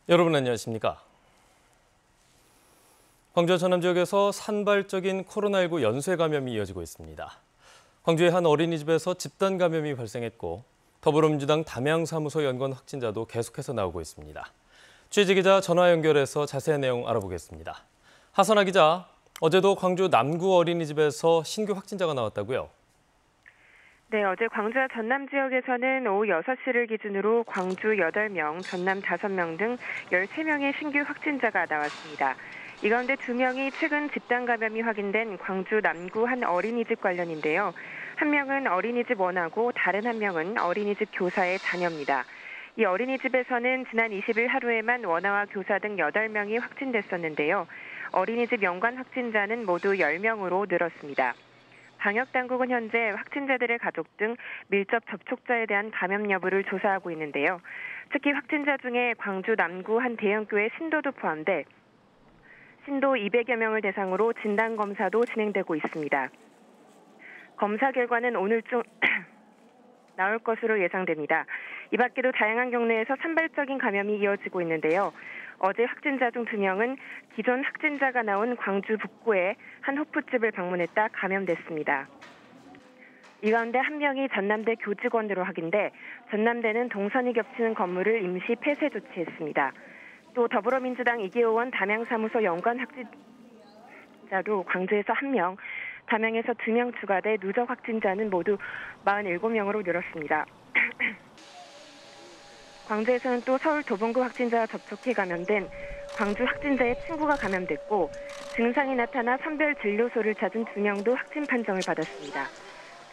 여러분 안녕하십니까? 광주와 전남 지역에서 산발적인 코로나19 연쇄 감염이 이어지고 있습니다. 광주의 한 어린이집에서 집단 감염이 발생했고 더불어민주당 담양사무소 연관 확진자도 계속해서 나오고 있습니다. 취재 기자 전화 연결해서 자세한 내용 알아보겠습니다. 하선아 기자, 어제도 광주 남구 어린이집에서 신규 확진자가 나왔다고요? 네, 어제 광주와 전남 지역에서는 오후 6시를 기준으로 광주 8명, 전남 5명 등 13명의 신규 확진자가 나왔습니다. 이 가운데 2명이 최근 집단 감염이 확인된 광주 남구 한 어린이집 관련인데요. 한 명은 어린이집 원하고 다른 한 명은 어린이집 교사의 자녀입니다. 이 어린이집에서는 지난 20일 하루에만 원아와 교사 등 8명이 확진됐었는데요. 어린이집 연관 확진자는 모두 10명으로 늘었습니다. 방역당국은 현재 확진자들의 가족 등 밀접 접촉자에 대한 감염 여부를 조사하고 있는데요. 특히 확진자 중에 광주 남구 한 대형교회 신도도 포함돼 신도 200여 명을 대상으로 진단검사도 진행되고 있습니다. 검사 결과는 오늘 중 나올 것으로 예상됩니다. 이 밖에도 다양한 경로에서 산발적인 감염이 이어지고 있는데요. 어제 확진자 중 2명은 기존 확진자가 나온 광주 북구의 한 호프집을 방문했다 감염됐습니다. 이 가운데 한 명이 전남대 교직원으로 확인돼 전남대는 동선이 겹치는 건물을 임시 폐쇄 조치했습니다. 또 더불어민주당 이기호 의원 담양사무소 연관 확진자도 광주에서 1명, 담양에서 2명 추가돼 누적 확진자는 모두 47명으로 늘었습니다. 광주에서는 또 서울 도봉구 확진자와 접촉해 감염된 광주 확진자의 친구가 감염됐고 증상이 나타나 선별진료소를 찾은 2명도 확진 판정을 받았습니다.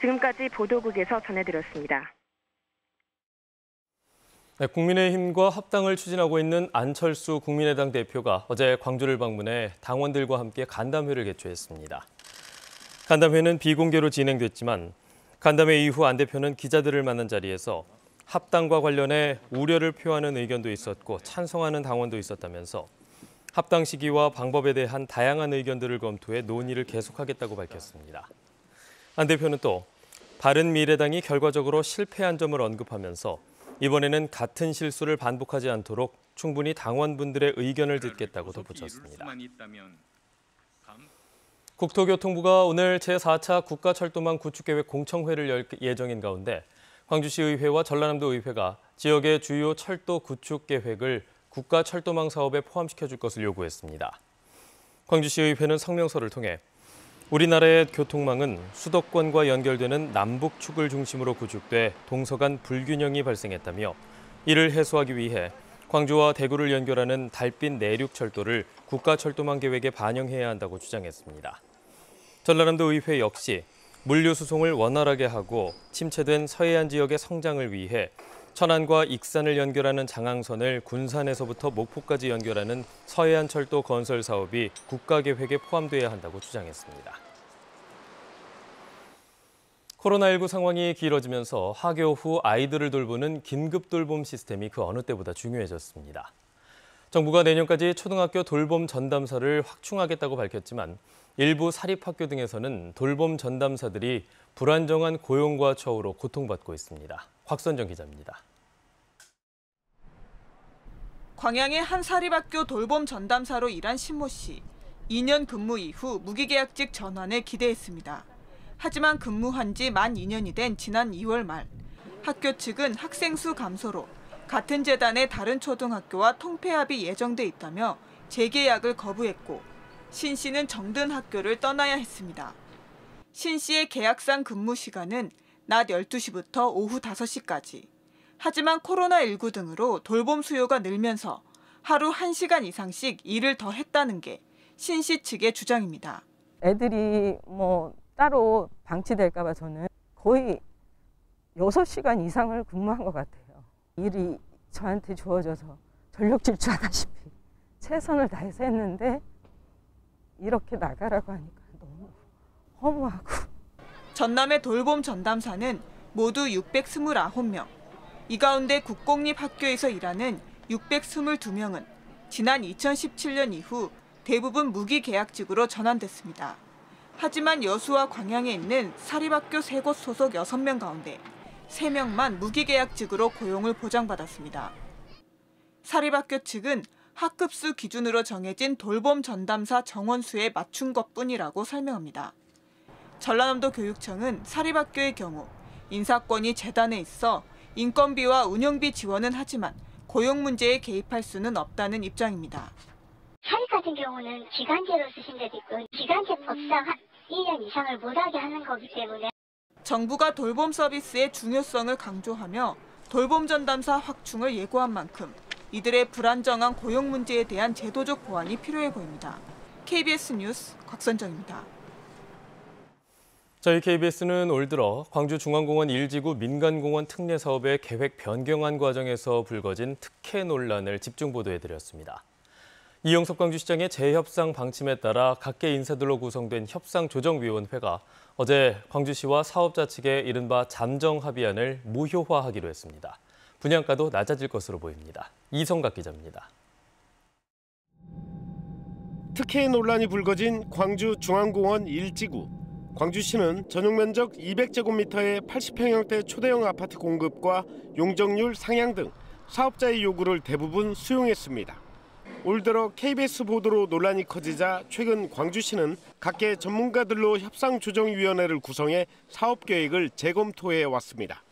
지금까지 보도국에서 전해드렸습니다. 네, 국민의힘과 합당을 추진하고 있는 안철수 국민의당 대표가 어제 광주를 방문해 당원들과 함께 간담회를 개최했습니다. 간담회는 비공개로 진행됐지만 간담회 이후 안 대표는 기자들을 만난 자리에서 합당과 관련해 우려를 표하는 의견도 있었고 찬성하는 당원도 있었다면서 합당 시기와 방법에 대한 다양한 의견들을 검토해 논의를 계속하겠다고 밝혔습니다. 안 대표는 또 바른미래당이 결과적으로 실패한 점을 언급하면서 이번에는 같은 실수를 반복하지 않도록 충분히 당원분들의 의견을 듣겠다고 덧붙였습니다. 국토교통부가 오늘 제4차 국가철도망 구축계획 공청회를 열 예정인 가운데 광주시의회와 전라남도의회가 지역의 주요 철도 구축 계획을 국가철도망 사업에 포함시켜줄 것을 요구했습니다. 광주시의회는 성명서를 통해 우리나라의 교통망은 수도권과 연결되는 남북축을 중심으로 구축돼 동서 간 불균형이 발생했다며 이를 해소하기 위해 광주와 대구를 연결하는 달빛 내륙철도를 국가철도망 계획에 반영해야 한다고 주장했습니다. 전라남도의회 역시 물류 수송을 원활하게 하고 침체된 서해안 지역의 성장을 위해 천안과 익산을 연결하는 장항선을 군산에서부터 목포까지 연결하는 서해안 철도 건설 사업이 국가계획에 포함돼야 한다고 주장했습니다. 코로나19 상황이 길어지면서 하교 후 아이들을 돌보는 긴급 돌봄 시스템이 그 어느 때보다 중요해졌습니다. 정부가 내년까지 초등학교 돌봄 전담사를 확충하겠다고 밝혔지만 일부 사립학교 등에서는 돌봄 전담사들이 불안정한 고용과 처우로 고통받고 있습니다. 곽선정 기자입니다. 광양의 한 사립학교 돌봄 전담사로 일한 신모 씨. 2년 근무 이후 무기계약직 전환을 기대했습니다. 하지만 근무한 지 만 2년이 된 지난 2월 말 학교 측은 학생 수 감소로 같은 재단의 다른 초등학교와 통폐합이 예정돼 있다며 재계약을 거부했고 신 씨는 정든 학교를 떠나야 했습니다. 신 씨의 계약상 근무 시간은 낮 12시부터 오후 5시까지. 하지만 코로나19 등으로 돌봄 수요가 늘면서 하루 1시간 이상씩 일을 더 했다는 게 신 씨 측의 주장입니다. 애들이 따로 방치될까 봐 저는 거의 6시간 이상을 근무한 것 같아요. 일이 저한테 주어져서 전력 질주하다시피 최선을 다해서 했는데 이렇게 나가라고 하니까 너무 허무하고. 전남의 돌봄 전담사는 모두 629명. 이 가운데 국공립학교에서 일하는 622명은 지난 2017년 이후 대부분 무기계약직으로 전환됐습니다. 하지만 여수와 광양에 있는 사립학교 3곳 소속 6명 가운데 3명만 무기계약직으로 고용을 보장받았습니다. 사립학교 측은 학급수 기준으로 정해진 돌봄 전담사 정원수에 맞춘 것뿐이라고 설명합니다. 전라남도 교육청은 사립학교의 경우 인사권이 재단에 있어 인건비와 운영비 지원은 하지만 고용 문제에 개입할 수는 없다는 입장입니다. 사립 같은 경우는 기간제로 쓰신 데도 있고 기간제 법상 1년 이상을 못하게 하는 거기 때문에 정부가 돌봄 서비스의 중요성을 강조하며 돌봄 전담사 확충을 예고한 만큼 이들의 불안정한 고용 문제에 대한 제도적 보완이 필요해 보입니다. KBS 뉴스 곽선정입니다. 저희 KBS는 올 들어 광주중앙공원 1지구 민간공원 특례 사업의 계획 변경안 과정에서 불거진 특혜 논란을 집중 보도해드렸습니다. 이영석 광주시장의 재협상 방침에 따라 각계 인사들로 구성된 협상조정위원회가 어제 광주시와 사업자 측의 이른바 잠정 합의안을 무효화하기로 했습니다. 분양가도 낮아질 것으로 보입니다. 이성각 기자입니다. 특혜 논란이 불거진 광주중앙공원 1지구. 광주시는 전용 면적 200제곱미터의 80평형대 초대형 아파트 공급과 용적률 상향 등 사업자의 요구를 대부분 수용했습니다. 올 들어 KBS 보도로 논란이 커지자 최근 광주시는 각계 전문가들로 협상조정위원회를 구성해 사업계획을 재검토해 왔습니다.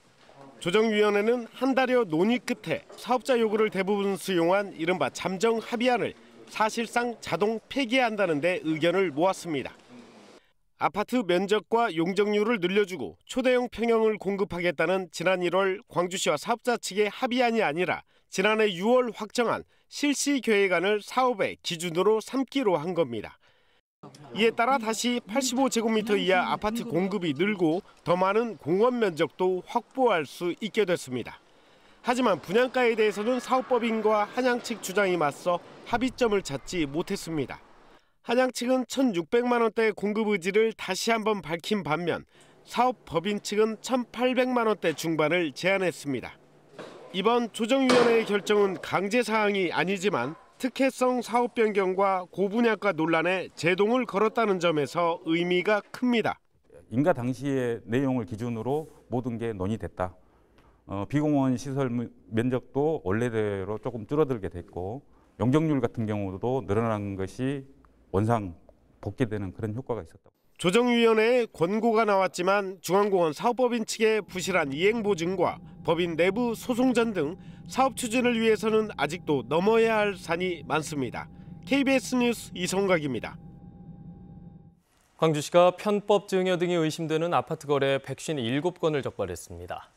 조정위원회는 한 달여 논의 끝에 사업자 요구를 대부분 수용한 이른바 잠정 합의안을 사실상 자동 폐기한다는 데 의견을 모았습니다. 아파트 면적과 용적률을 늘려주고 초대형 평형을 공급하겠다는 지난 1월 광주시와 사업자 측의 합의안이 아니라 지난해 6월 확정한 실시 계획안을 사업의 기준으로 삼기로 한 겁니다. 이에 따라 다시 85제곱미터 이하 아파트 공급이 늘고 더 많은 공원 면적도 확보할 수 있게 됐습니다. 하지만 분양가에 대해서는 사업법인과 한양 측 주장이 맞서 합의점을 찾지 못했습니다. 한양 측은 1,600만 원대 공급 의지를 다시 한번 밝힌 반면 사업법인 측은 1,800만 원대 중반을 제안했습니다. 이번 조정위원회의 결정은 강제 사항이 아니지만 특혜성 사업 변경과 고분양가 논란에 제동을 걸었다는 점에서 의미가 큽니다. 인가 당시의 내용을 기준으로 모든 게 논의됐다. 비공원 시설 면적도 원래대로 조금 줄어들게 됐고 용적률 같은 경우도 늘어난 것이 원상 복귀되는 그런 효과가 있었다. 조정위원회에 권고가 나왔지만 중앙공원 사업법인 측의 부실한 이행 보증과 법인 내부 소송전 등 사업 추진을 위해서는 아직도 넘어야 할 산이 많습니다. KBS 뉴스 이성각입니다. 광주시가 편법 증여 등이 의심되는 아파트 거래 157건을 적발했습니다.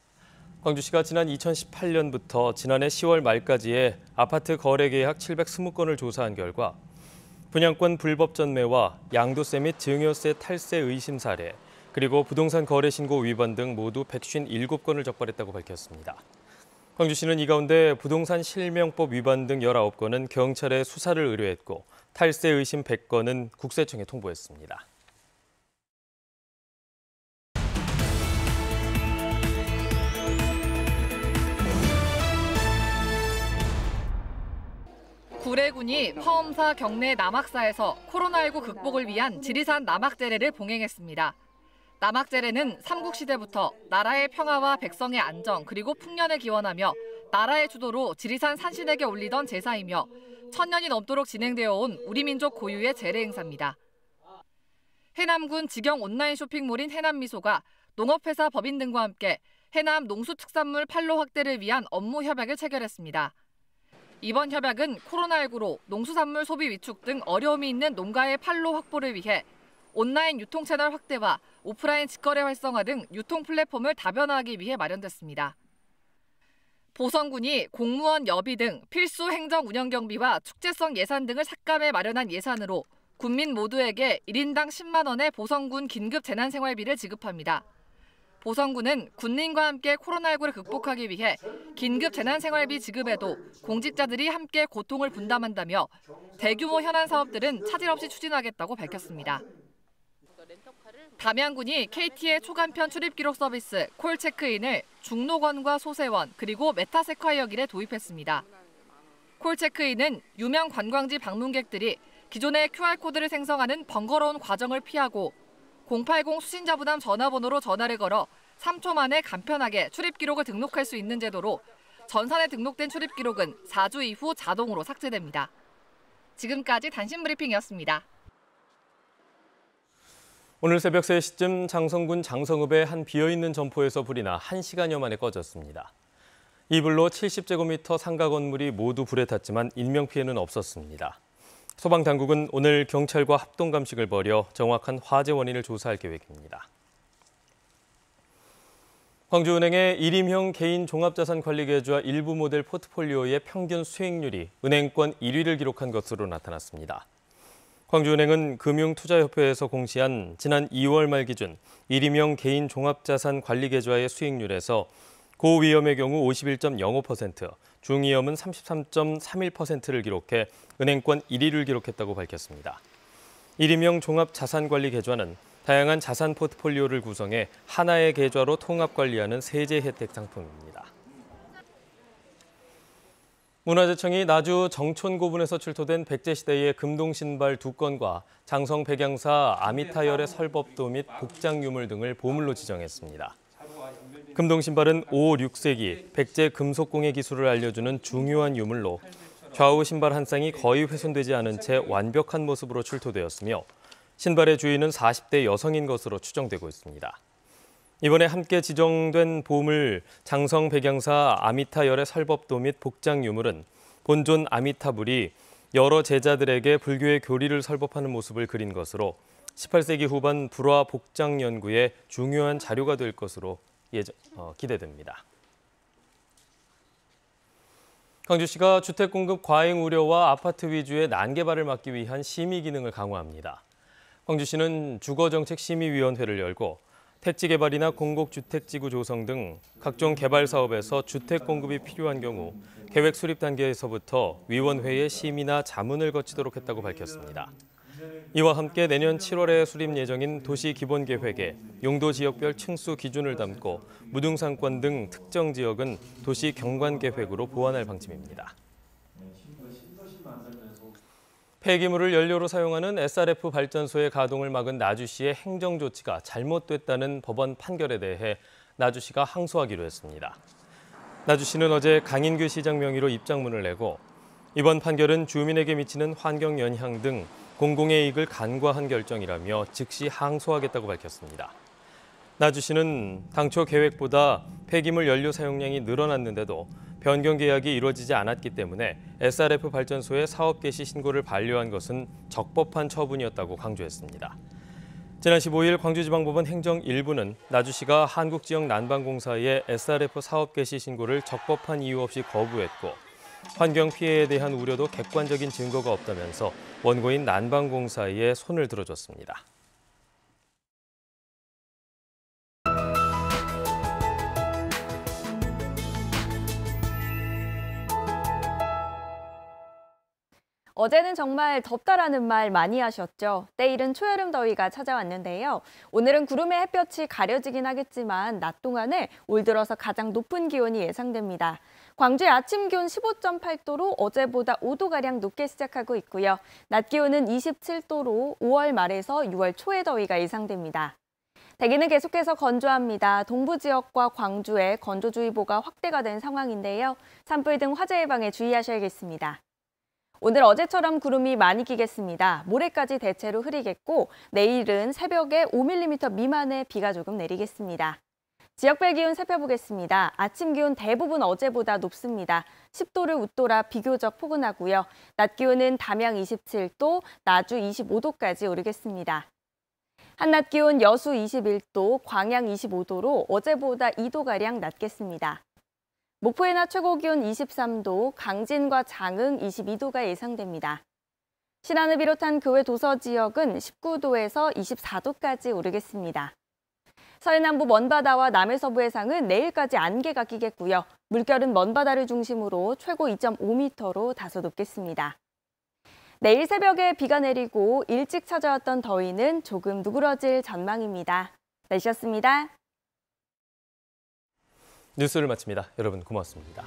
광주시가 지난 2018년부터 지난해 10월 말까지의 아파트 거래 계약 720건을 조사한 결과 분양권 불법 전매와 양도세 및 증여세 탈세 의심 사례, 그리고 부동산 거래 신고 위반 등 모두 157건을 적발했다고 밝혔습니다. 광주시는 이 가운데 부동산 실명법 위반 등 19건은 경찰에 수사를 의뢰했고 탈세 의심 100건은 국세청에 통보했습니다. 구례군이 화엄사 경내 남악사에서 코로나19 극복을 위한 지리산 남악제례를 봉행했습니다. 남악제례는 삼국시대부터 나라의 평화와 백성의 안정 그리고 풍년을 기원하며 나라의 주도로 지리산 산신에게 올리던 제사이며 천년이 넘도록 진행되어 온 우리 민족 고유의 제례 행사입니다. 해남군 직영 온라인 쇼핑몰인 해남미소가 농업회사 법인 등과 함께 해남 농수특산물 판로 확대를 위한 업무 협약을 체결했습니다. 이번 협약은 코로나19로 농수산물 소비 위축 등 어려움이 있는 농가의 판로 확보를 위해 온라인 유통 채널 확대와 오프라인 직거래 활성화 등 유통 플랫폼을 다변화하기 위해 마련됐습니다. 보성군이 공무원 여비 등 필수 행정 운영 경비와 축제성 예산 등을 삭감해 마련한 예산으로 군민 모두에게 1인당 10만 원의 보성군 긴급 재난생활비를 지급합니다. 보성군은 군민과 함께 코로나19를 극복하기 위해 긴급 재난생활비 지급에도 공직자들이 함께 고통을 분담한다며 대규모 현안 사업들은 차질 없이 추진하겠다고 밝혔습니다. 담양군이 KT의 초간편 출입기록 서비스 콜체크인을 중록원과 소세원 그리고 메타세콰이어길에 도입했습니다. 콜체크인은 유명 관광지 방문객들이 기존의 QR코드를 생성하는 번거로운 과정을 피하고 080 수신자 부담 전화번호로 전화를 걸어 3초 만에 간편하게 출입 기록을 등록할 수 있는 제도로 전산에 등록된 출입 기록은 4주 이후 자동으로 삭제됩니다. 지금까지 단신 브리핑이었습니다. 오늘 새벽 3시쯤 장성군 장성읍의 한 비어있는 점포에서 불이 나 1시간여 만에 꺼졌습니다. 이 불로 70제곱미터 상가 건물이 모두 불에 탔지만 인명피해는 없었습니다. 소방당국은 오늘 경찰과 합동감식을 벌여 정확한 화재 원인을 조사할 계획입니다. 광주은행의 1임형 개인 종합자산관리계좌 일부 모델 포트폴리오의 평균 수익률이 은행권 1위를 기록한 것으로 나타났습니다. 광주은행은 금융투자협회에서 공시한 지난 2월 말 기준 1임형 개인 종합자산관리계좌의 수익률에서 고위험의 경우 51.05%, 중위험은 33.31%를 기록해 은행권 1위를 기록했다고 밝혔습니다. 1임형 종합자산관리계좌는 다양한 자산 포트폴리오를 구성해 하나의 계좌로 통합 관리하는 세제 혜택 상품입니다. 문화재청이 나주 정촌고분에서 출토된 백제시대의 금동신발 2건과 장성 백양사 아미타열의 설법도 및 복장 유물 등을 보물로 지정했습니다. 금동신발은 5, 6세기 백제 금속공예 기술을 알려주는 중요한 유물로 좌우 신발 한 쌍이 거의 훼손되지 않은 채 완벽한 모습으로 출토되었으며 신발의 주인은 40대 여성인 것으로 추정되고 있습니다. 이번에 함께 지정된 보물 장성 백양사 아미타열의 설법도 및 복장 유물은 본존 아미타불이 여러 제자들에게 불교의 교리를 설법하는 모습을 그린 것으로 18세기 후반 불화 복장 연구에 중요한 자료가 될 것으로 기대됩니다. 광주시가 주택 공급 과잉 우려와 아파트 위주의 난개발을 막기 위한 심의 기능을 강화합니다. 광주시는 주거정책심의위원회를 열고 택지 개발이나 공공주택지구 조성 등 각종 개발 사업에서 주택 공급이 필요한 경우 계획 수립 단계에서부터 위원회의 심의나 자문을 거치도록 했다고 밝혔습니다. 이와 함께 내년 7월에 수립 예정인 도시기본계획에 용도 지역별 층수 기준을 담고 무등산권 등 특정 지역은 도시 경관계획으로 보완할 방침입니다. 폐기물을 연료로 사용하는 SRF 발전소의 가동을 막은 나주시의 행정 조치가 잘못됐다는 법원 판결에 대해 나주시가 항소하기로 했습니다. 나주시는 어제 강인규 시장 명의로 입장문을 내고 이번 판결은 주민에게 미치는 환경 영향 등 공공의 이익을 간과한 결정이라며 즉시 항소하겠다고 밝혔습니다. 나주시는 당초 계획보다 폐기물 연료 사용량이 늘어났는데도 변경 계약이 이루어지지 않았기 때문에 SRF 발전소의 사업 개시 신고를 반려한 것은 적법한 처분이었다고 강조했습니다. 지난 15일 광주지방법원 행정 1부는 나주시가 한국지역 난방공사의 SRF 사업 개시 신고를 적법한 이유 없이 거부했고 환경 피해에 대한 우려도 객관적인 증거가 없다면서 원고인 난방공사의 손을 들어줬습니다. 어제는 정말 덥다라는 말 많이 하셨죠. 때이른 초여름 더위가 찾아왔는데요. 오늘은 구름의 햇볕이 가려지긴 하겠지만 낮 동안에 올 들어서 가장 높은 기온이 예상됩니다. 광주의 아침 기온 15.8도로 어제보다 5도가량 높게 시작하고 있고요. 낮 기온은 27도로 5월 말에서 6월 초의 더위가 예상됩니다. 대기는 계속해서 건조합니다. 동부 지역과 광주에 건조주의보가 확대가 된 상황인데요. 산불 등 화재 예방에 주의하셔야겠습니다. 오늘 어제처럼 구름이 많이 끼겠습니다. 모레까지 대체로 흐리겠고 내일은 새벽에 5mm 미만의 비가 조금 내리겠습니다. 지역별 기온 살펴보겠습니다. 아침 기온 대부분 어제보다 높습니다. 10도를 웃돌아 비교적 포근하고요. 낮 기온은 담양 27도, 나주 25도까지 오르겠습니다. 한낮 기온 여수 21도, 광양 25도로 어제보다 2도가량 낮겠습니다. 목포의 낮 최고 기온 23도, 강진과 장흥 22도가 예상됩니다. 신안을 비롯한 그 외 도서 지역은 19도에서 24도까지 오르겠습니다. 서해남부 먼바다와 남해서부 해상은 내일까지 안개가 끼겠고요. 물결은 먼바다를 중심으로 최고 2.5m로 다소 높겠습니다. 내일 새벽에 비가 내리고 일찍 찾아왔던 더위는 조금 누그러질 전망입니다. 날씨였습니다. 뉴스를 마칩니다. 여러분 고맙습니다.